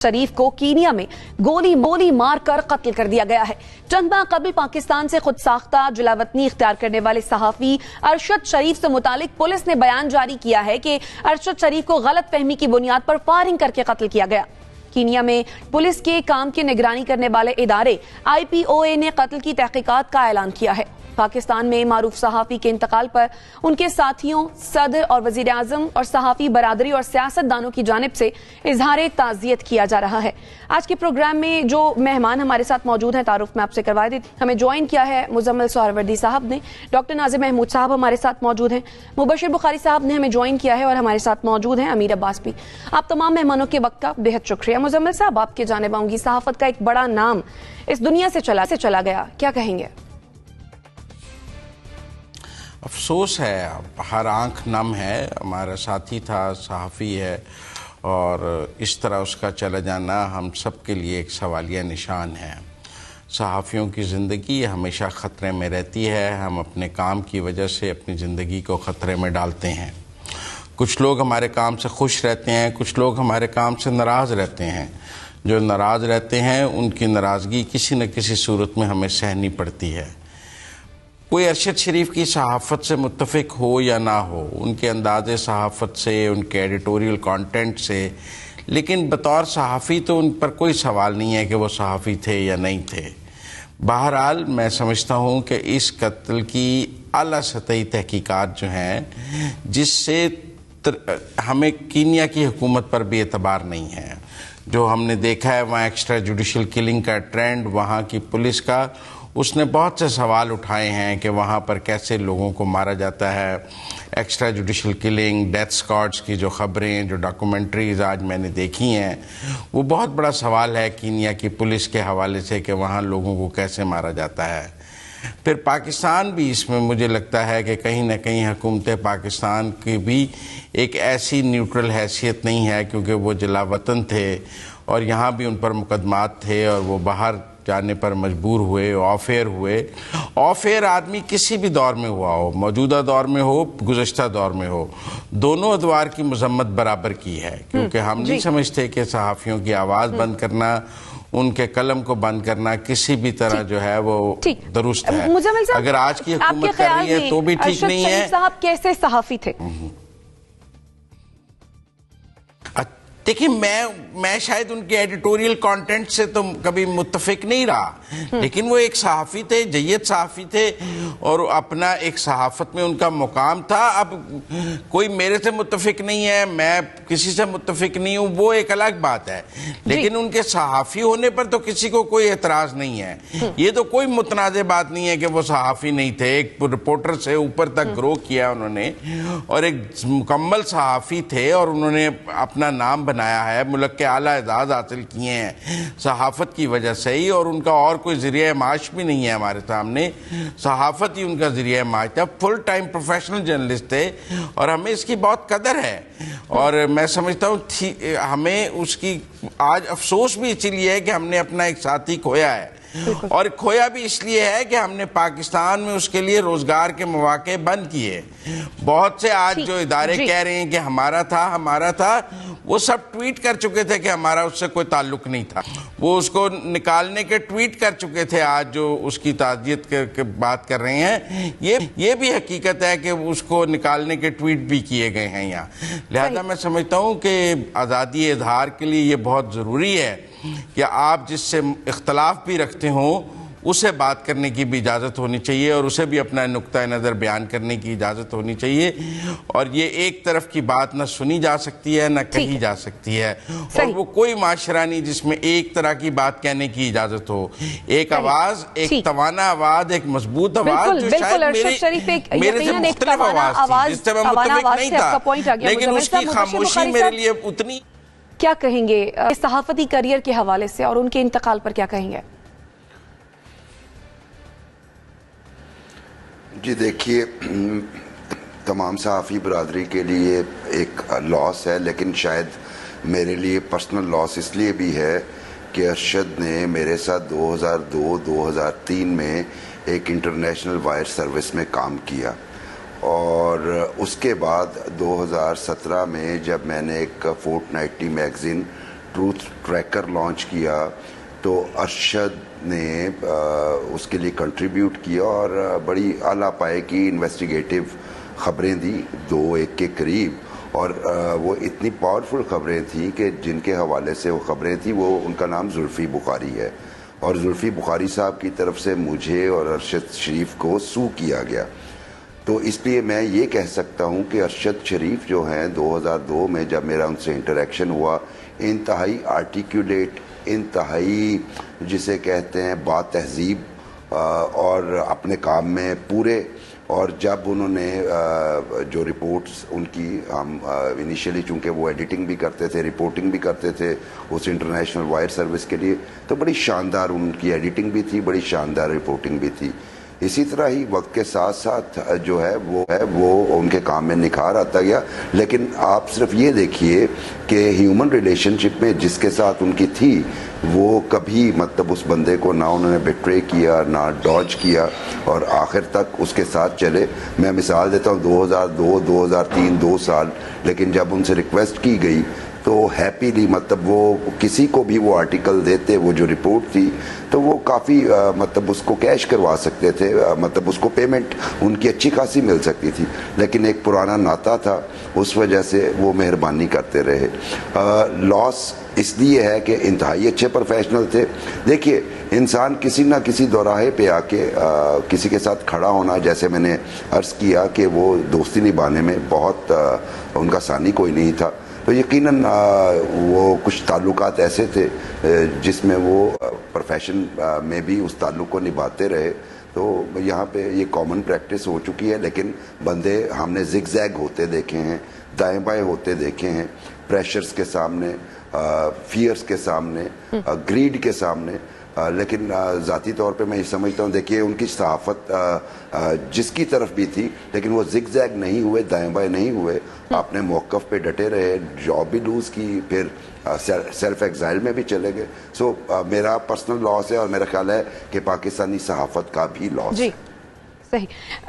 शरीफ को कीनिया में गोली मार कर कत्ल कर दिया गया है। चंद माह कबल पाकिस्तान से खुद साख्ता जलावतनी इख्तियार करने वाले सहाफी अरशद शरीफ से मुतालिक पुलिस ने बयान जारी किया है कि अरशद शरीफ को गलत फहमी की बुनियाद पर फायरिंग करके कत्ल किया गया। कीनिया में पुलिस के काम की निगरानी करने वाले इदारे IPOA ने कत्ल की तहकीकात का ऐलान किया है। पाकिस्तान में मारूफ सहाफी के इंतकाल पर उनके साथियों, सदर और वजीर आजम और सहाफी बरादरी और सियासतदानों की जानिब से इजहार ताज़ियत किया जा रहा है। आज के प्रोग्राम में जो मेहमान हमारे साथ मौजूद हैं, तारुफ में आपसे करवा देती। हमें ज्वाइन किया है मुजम्मिल सोहरावर्दी साहब ने, डॉक्टर नाज़िर महमूद साहब हमारे साथ मौजूद हैं, मुबशिर बुखारी साहब ने हमें ज्वाइन किया है और हमारे साथ मौजूद हैं अमीर अब्बास भी। आप तमाम मेहमानों के वक्त का बेहद शुक्रिया। मुजम्मिल साहब, आपके जानिब आऊंगी। सहाफत का एक बड़ा नाम इस दुनिया से चला गया, क्या कहेंगे? अफसोस है, हर आंख नम है। हमारा साथी था, सहाफ़ी है, और इस तरह उसका चला जाना हम सब के लिए एक सवालिया निशान है। सहाफ़ियों की ज़िंदगी हमेशा ख़तरे में रहती है। हम अपने काम की वजह से अपनी ज़िंदगी को ख़तरे में डालते हैं। कुछ लोग हमारे काम से खुश रहते हैं, कुछ लोग हमारे काम से नाराज़ रहते हैं। जो नाराज़ रहते हैं उनकी नाराज़गी किसी न किसी सूरत में हमें सहनी पड़ती है। कोई अरशद शरीफ की सहाफ़त से मुत्तफ़िक हो या ना हो, उनके अंदाज़े सहाफ़त से, उनके एडिटोरियल कंटेंट से, लेकिन बतौर सहाफ़ी तो उन पर कोई सवाल नहीं है कि वो सहाफ़ी थे या नहीं थे। बहरहाल मैं समझता हूँ कि इस कत्ल की आला सतही तहकीकात जो हैं, जिससे हमें कीनिया की हुकूमत पर भी एतबार नहीं है। जो हमने देखा है वहाँ एक्स्ट्रा जुडिशल किलिंग का ट्रेंड, वहाँ की पुलिस का, उसने बहुत से सवाल उठाए हैं कि वहाँ पर कैसे लोगों को मारा जाता है। Extra judicial killing, death squads की जो ख़बरें, जो डॉक्यूमेंट्रीज़ आज मैंने देखी हैं, वो बहुत बड़ा सवाल है कीनिया की पुलिस के हवाले से कि वहाँ लोगों को कैसे मारा जाता है। फिर पाकिस्तान भी इसमें मुझे लगता है कि कहीं ना कहीं हुकूमत पाकिस्तान की भी एक ऐसी न्यूट्रल हैसियत नहीं है, क्योंकि वो जलावतन थे और यहाँ भी उन पर मुकदमात थे और वो बाहर जाने पर मजबूर हुए, ऑफेयर हुए। ऑफेयर आदमी किसी भी दौर में हुआ हो, मौजूदा दौर में हो, गुज़श्ता दौर में हो, दोनों अदवार की मजम्मत बराबर की है। क्योंकि हम नहीं समझते कि सहाफ़ियों की आवाज़ बंद करना, उनके कलम को बंद करना किसी भी तरह जो है वो दुरुस्त है। अगर आज की हुकूमत कर रही है तो भी ठीक नहीं है। साहब कैसे सहाफ़ी थे? देखिए, मैं शायद उनके एडिटोरियल कंटेंट से तो कभी मुत्तफिक नहीं रहा, लेकिन वो एक सहाफ़ी थे, जय्यद सहाफ़ी थे और अपना एक सहाफ़त में उनका मुकाम था। अब कोई मेरे से मुत्तफिक नहीं है, मैं किसी से मुत्तफिक नहीं हूँ, वो एक अलग बात है, लेकिन उनके सहाफ़ी होने पर तो किसी को कोई एतराज़ नहीं है। ये तो कोई मुतनाज़ बात नहीं है कि वो सहाफ़ी नहीं थे। एक रिपोर्टर से ऊपर तक ग्रो किया उन्होंने और एक मुकम्मल सहाफ़ी थे और उन्होंने अपना नाम बनाया है, मुल्क के आला एजाज़ हासिल किए हैं सहाफ़त की वजह से ही, और उनका और कोई ज़रिया माश भी नहीं है हमारे सामने। सहाफ़त ही उनका ज़रिया माश था। फुल टाइम प्रोफेशनल जर्नलिस्ट थे और हमें इसकी बहुत कदर है। और मैं समझता हूँ हमें उसकी आज अफसोस भी इसीलिए है कि हमने अपना एक साथी खोया है, और खोया भी इसलिए है कि हमने पाकिस्तान में उसके लिए रोजगार के मौके बंद किए। बहुत से आज जो इदारे कह रहे हैं कि हमारा था, वो सब ट्वीट कर चुके थे कि हमारा उससे कोई ताल्लुक नहीं था। वो उसको निकालने के ट्वीट कर चुके थे। आज जो उसकी ताज़ियत के बात कर रहे हैं, ये भी हकीकत है कि उसको निकालने के ट्वीट भी किए गए हैं यहाँ। लिहाजा मैं समझता हूँ कि आज़ादी इज़हार के लिए ये बहुत ज़रूरी है कि आप जिससे इख्तलाफ भी रखते हों उसे बात करने की भी इजाज़त होनी चाहिए और उसे भी अपना नुक्ता नज़र बयान करने की इजाज़त होनी चाहिए। और ये एक तरफ की बात न सुनी जा सकती है न कही जा सकती है, और वो कोई माशरा नहीं जिसमें एक तरह की बात कहने की इजाज़त हो। एक आवाज़, एक तवाना आवाज़, एक मजबूत आवाज़ जो शायद मेरे से मुख्तलिफ आवाज़ थी, जिससे मैं मुत्तफिक नहीं था, लेकिन उसकी खामोशी मेरे लिए उतनी। क्या कहेंगे सहाफ़ती करियर के हवाले से और उनके इंतकाल पर क्या कहेंगे? जी देखिए, तमाम सहाफ़ी बरादरी के लिए एक लॉस है, लेकिन शायद मेरे लिए पर्सनल लॉस इसलिए भी है कि अरशद ने मेरे साथ 2002-2003 में एक इंटरनेशनल वायर सर्विस में काम किया, और उसके बाद 2017 में जब मैंने एक fortnightly magazine truth tracker launch किया तो अरशद ने उसके लिए कंट्रीब्यूट किया और बड़ी आला पाए की इन्वेस्टिगेटिव खबरें दी 2-1 के करीब, और वो इतनी पावरफुल खबरें थी कि जिनके हवाले से वो खबरें थी, वो उनका नाम जुल्फी बुखारी है, और जुल्फी बुखारी साहब की तरफ से मुझे और अरशद शरीफ को सू किया गया। तो इसलिए मैं ये कह सकता हूँ कि अरशद शरीफ जो हैं 2002 में जब मेरा उनसे इंटरेक्शन हुआ, इंतहाई आर्टिकुलेट, इंतहाई जिसे कहते हैं बातहज़ीब और अपने काम में पूरे, और जब उन्होंने जो रिपोर्ट्स उनकी हम इनिशियली चूँकि वो एडिटिंग भी करते थे, रिपोर्टिंग भी करते थे उस इंटरनेशनल वायर सर्विस के लिए, तो बड़ी शानदार उनकी एडिटिंग भी थी, बड़ी शानदार रिपोर्टिंग भी थी। इसी तरह ही वक्त के साथ साथ जो है वो उनके काम में निखार आता गया। लेकिन आप सिर्फ ये देखिए कि ह्यूमन रिलेशनशिप में जिसके साथ उनकी थी, वो कभी मतलब उस बंदे को ना उन्होंने बिट्रे किया, ना डॉज किया, और आखिर तक उसके साथ चले। मैं मिसाल देता हूँ 2002, 2003, 2 साल, लेकिन जब उनसे रिक्वेस्ट की गई तो हैप्पीली मतलब वो किसी को भी वो आर्टिकल देते, वो जो रिपोर्ट थी, तो वो काफ़ी मतलब उसको कैश करवा सकते थे, मतलब उसको पेमेंट उनकी अच्छी खासी मिल सकती थी। लेकिन एक पुराना नाता था, उस वजह से वो मेहरबानी करते रहे। लॉस इसलिए है कि इंतहाई अच्छे प्रोफेशनल थे। देखिए, इंसान किसी ना किसी दौराहे पे आके किसी के साथ खड़ा होना, जैसे मैंने अर्ज़ किया कि वो दोस्ती निभाने में बहुत उनका सानी कोई नहीं था, तो यकीनन वो कुछ ताल्लुकात ऐसे थे जिसमें वो प्रोफेशन में भी उस ताल्लुक को निभाते रहे। तो यहाँ पे ये कॉमन प्रैक्टिस हो चुकी है। लेकिन बंदे हमने जिग जैग होते देखे हैं, दाएं बाएं होते देखे हैं, प्रेशर्स के सामने, फियर्स के सामने, ग्रीड के सामने। लेकिन ज़ाती तौर पे मैं ये समझता हूँ, देखिए उनकी सहाफ़त जिसकी तरफ भी थी, लेकिन वो जिग जैग नहीं हुए, दाएं बाएं नहीं हुए, अपने मौक़िफ़ पे डटे रहे, जॉब भी लूज़ की, फिर सेल्फ एग्जाइल में भी चले गए। सो मेरा पर्सनल लॉस है, और मेरा ख्याल है कि पाकिस्तानी सहाफ़त का भी लॉस है। सही।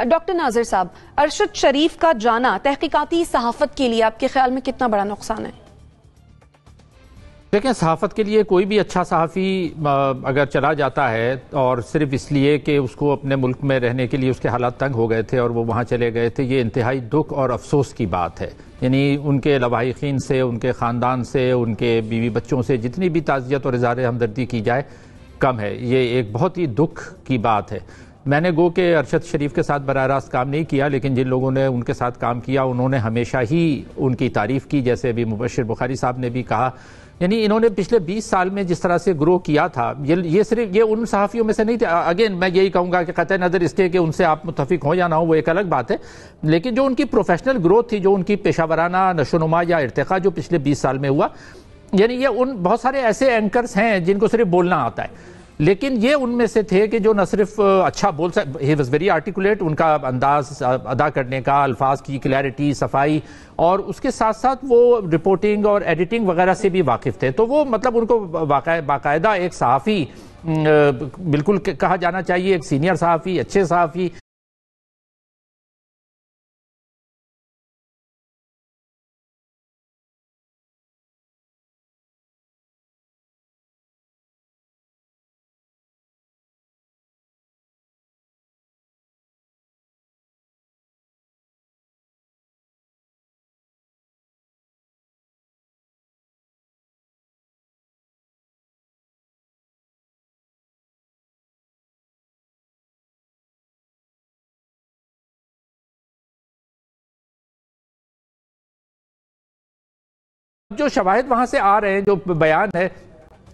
डॉक्टर नाज़िर साहब, अरशद शरीफ का जाना तहकीकाती सहाफ़त के लिए आपके ख्याल में कितना बड़ा नुकसान है? देखें, सहाफ़त के लिए कोई भी अच्छा सहाफ़ी अगर चला जाता है और सिर्फ इसलिए कि उसको अपने मुल्क में रहने के लिए उसके हालात तंग हो गए थे और वो वहाँ चले गए थे, ये इंतहाई दुख और अफसोस की बात है। यानी उनके लवाहिकीन से, उनके ख़ानदान से, उनके बीवी बच्चों से जितनी भी ताज़ियत और इज़हार हमदर्दी की जाए कम है। ये एक बहुत ही दुख की बात है। मैंने गो के अरशद शरीफ के साथ बराह रास्त काम नहीं किया, लेकिन जिन लोगों ने उनके साथ काम किया उन्होंने हमेशा ही उनकी तारीफ़ की, जैसे अभी मुबश्शिर बुखारी साहब ने भी कहा। यानी इन्होंने पिछले 20 साल में जिस तरह से ग्रो किया था, ये सिर्फ ये उन सहाफ़ियों में से नहीं थे। अगेन मैं यही कहूँगा कि क़तई नज़र इसके कि उनसे आप मुत्तफ़िक हो या ना हो वो एक अलग बात है, लेकिन जो उनकी प्रोफेशनल ग्रोथ थी, जो उनकी पेशावराना नशोनुमा या इर्तिक़ा जो पिछले 20 साल में हुआ, यानी ये उन बहुत सारे ऐसे एंकर्स हैं जिनको सिर्फ बोलना आता है, लेकिन ये उनमें से थे कि जो न सिर्फ अच्छा बोल सकते, ही वॉज वेरी आर्टिकुलेट, उनका अंदाज अदा करने का, अल्फाज की क्लैरिटी, सफाई, और उसके साथ साथ वो रिपोर्टिंग और एडिटिंग वगैरह से भी वाकिफ़ थे। तो वो मतलब उनको बाकायदा एक सहाफ़ी बिल्कुल कहा जाना चाहिए, एक सीनियर सहाफ़ी, अच्छे सहाफ़ी। जो शवाहिद वहां से आ रहे हैं, जो बयान है,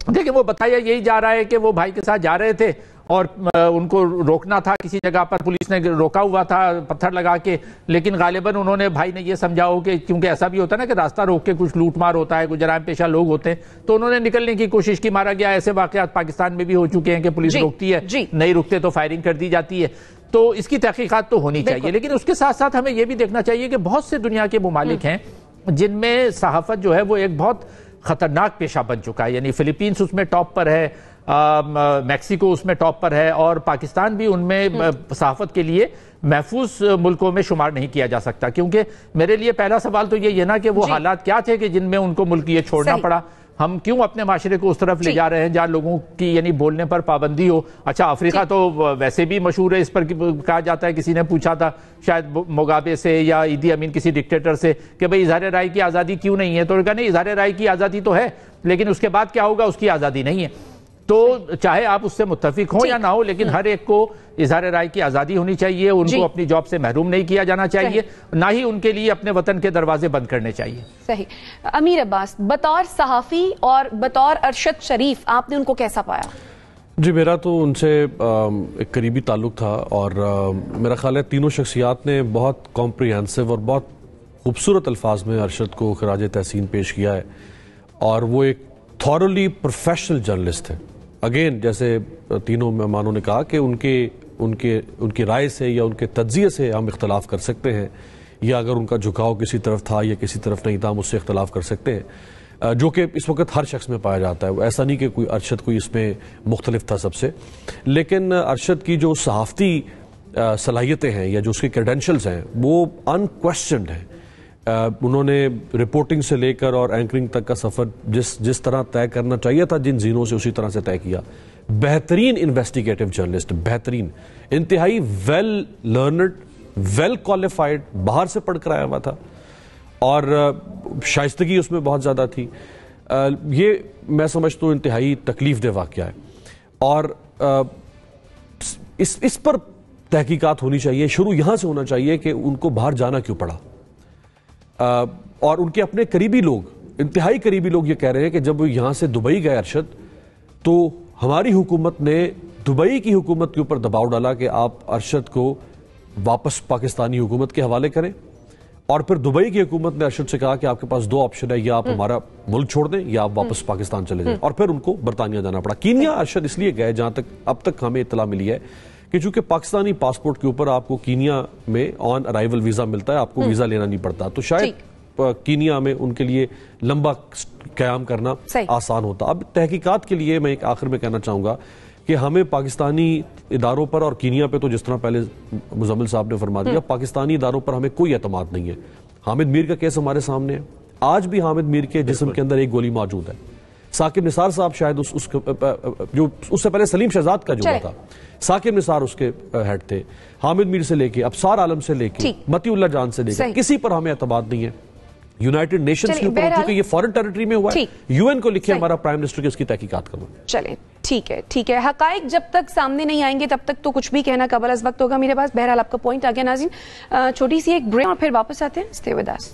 देखिए वो बताया यही जा रहा है कि वो भाई के साथ जा रहे थे और उनको रोकना था किसी जगह पर, पुलिस ने रोका हुआ था पत्थर लगा के, लेकिन गालिबन उन्होंने, भाई ने ये समझाओ कि क्योंकि ऐसा भी होता है ना कि रास्ता रोक के कुछ लूटमार होता है, कुछ जराइम पेशा लोग होते हैं, तो उन्होंने निकलने की कोशिश की, मारा गया। ऐसे वाकयात पाकिस्तान में भी हो चुके हैं कि पुलिस रोकती है, नहीं रुकते तो फायरिंग कर दी जाती है। तो इसकी तहकीकात तो होनी चाहिए, लेकिन उसके साथ साथ हमें यह भी देखना चाहिए कि बहुत से दुनिया के मुमालिक हैं जिनमें सहाफत जो है वो एक बहुत खतरनाक पेशा बन चुका है। यानी फिलीपींस उसमें टॉप पर है, मैक्सिको उसमें टॉप पर है, और पाकिस्तान भी उनमें सहाफत के लिए महफूज मुल्कों में शुमार नहीं किया जा सकता। क्योंकि मेरे लिए पहला सवाल तो ये ना कि वो हालात क्या थे कि जिनमें उनको मुल्क ये छोड़ना पड़ा। ہم کیوں اپنے معاشرے کو اس طرف لے جا رہے ہیں جہاں لوگوں کی یعنی بولنے پر پابندی ہو. اچھا افریقہ تو ویسے بھی مشہور ہے اس پر کہا جاتا ہے, کسی نے پوچھا تھا شاید مغابے سے یا ایدی امین کسی ڈکٹیٹر سے کہ بھئی اظہار رائے کی آزادی کیوں نہیں ہے, تو انہوں نے کہا نہیں اظہار رائے کی آزادی تو ہے لیکن اس کے بعد کیا ہوگا اس کی آزادی نہیں ہے. تو چاہے آپ اس سے متفق ہوں یا نہ ہو لیکن ہر ایک کو اظہار رائے کی آزادی ہونی چاہیے, ان کو اپنی جاب سے محروم نہیں کیا جانا چاہیے, نہ ہی ان کے لیے اپنے وطن کے دروازے بند کرنے چاہیے. صحیح. امیر عباس, بطور صحافی اور بطور ارشد شریف آپ نے ان کو کیسا پایا؟ جی میرا تو ان سے ایک قریبی تعلق تھا اور میرا خیال ہے تینوں شخصیات نے بہت کمپریہنسو اور بہت خوبصورت الفاظ میں ارشد کو خراج تحسین پیش کیا ہے, اور وہ ایک تھورلی پروفیشنل جرنلسٹ تھے. اگین جیسے تینوں مہمانوں نے کہا کہ ان کی رائے سے یا ان کے تجزیے سے ہم اختلاف کر سکتے ہیں, یا اگر ان کا جھکاؤ کسی طرف تھا یا کسی طرف نہیں تھا ہم اس سے اختلاف کر سکتے ہیں, جو کہ اس وقت ہر شخص میں پایا جاتا ہے. ایسا نہیں کہ کوئی ارشد کوئی اس میں مختلف تھا سب سے, لیکن ارشد کی جو صحافتی صلاحیتیں ہیں یا جو اس کے کریڈینشلز ہیں وہ انکویسچنڈ ہیں. انہوں نے رپورٹنگ سے لے کر اور اینکرنگ تک کا سفر جس طرح طے کرنا چاہیے تھا جن زینوں سے اسی طرح سے طے کیا. بہترین انویسٹیگیٹو جرنلسٹ, بہترین, انتہائی ویل لرنڈ, ویل کوالیفائڈ, باہر سے پڑھ کر آیا ہوا تھا اور شائستگی اس میں بہت زیادہ تھی. یہ میں سمجھتا ہوں انتہائی تکلیف دہ واقعہ ہے اور اس پر تحقیقات ہونی چاہیے. شروع یہاں سے ہونا چاہیے کہ ان کو باہر جانا کیوں پڑا, اور ان کے اپنے قریبی لوگ, انتہائی قریبی لوگ یہ کہہ رہے ہیں کہ جب وہ یہاں سے دبئی گئے ارشد تو ہماری حکومت نے دبئی کی حکومت کے اوپر دباؤ ڈالا کہ آپ ارشد کو واپس پاکستانی حکومت کے حوالے کریں, اور پھر دبئی کی حکومت نے ارشد سے کہا کہ آپ کے پاس دو آپشن ہے, یا آپ ہمارا ملک چھوڑ دیں یا آپ واپس پاکستان چلے جائیں, اور پھر ان کو برطانیہ جانا پڑا. کینیا ارشد اس لیے گئے جہاں تک اب تک ہمیں اطلاع ملی ہے کہ چونکہ پاکستانی پاسپورٹ کے اوپر آپ کو کینیا میں آن ارائیول ویزا ملتا ہے, آپ کو ویزا لینا نہیں پڑتا, تو شاید کینیا میں ان کے لیے لمبا قیام کرنا آسان ہوتا. اب تحقیقات کے لیے میں ایک آخر میں کہنا چاہوں گا کہ ہمیں پاکستانی اداروں پر اور کینیا پہ تو جس طرح پہلے مزمل صاحب نے فرما دیا, پاکستانی اداروں پر ہمیں کوئی اعتماد نہیں ہے. حامد میر کا کیس ہمارے سامنے ہے, آج بھی حامد میر کے جسم کے اندر ایک گولی موجود ہے. ثاقب نثار صاحب شاید جو اس سے پہلے سلیم شہزاد کا جو ہوا تھا, ثاقب نثار اس کے ہیڈ تھے. حامد میر سے لے کے ابصار عالم سے لے کے متی اللہ جان سے لے کے کسی پر ہمیں اعتماد نہیں ہے. یونائٹڈ نیشنز کے اوپر کیونکہ یہ فورن ٹیریٹری میں ہوا ہے, یو این کو لکھے ہمارا پرائم منسٹر کی اس کی تحقیقات کرو. چلیں ٹھیک ہے. حقائق جب تک سامنے نہیں آئیں گے تب تک تو کچھ بھی کہنا قبل از وقت ہوگا میرے پاس. بہرحال آپ کا پوائنٹ آ گیا ناظرین. چھوٹی سی ایک بریک اور پھر واپس آتے ہیں. Stay with us.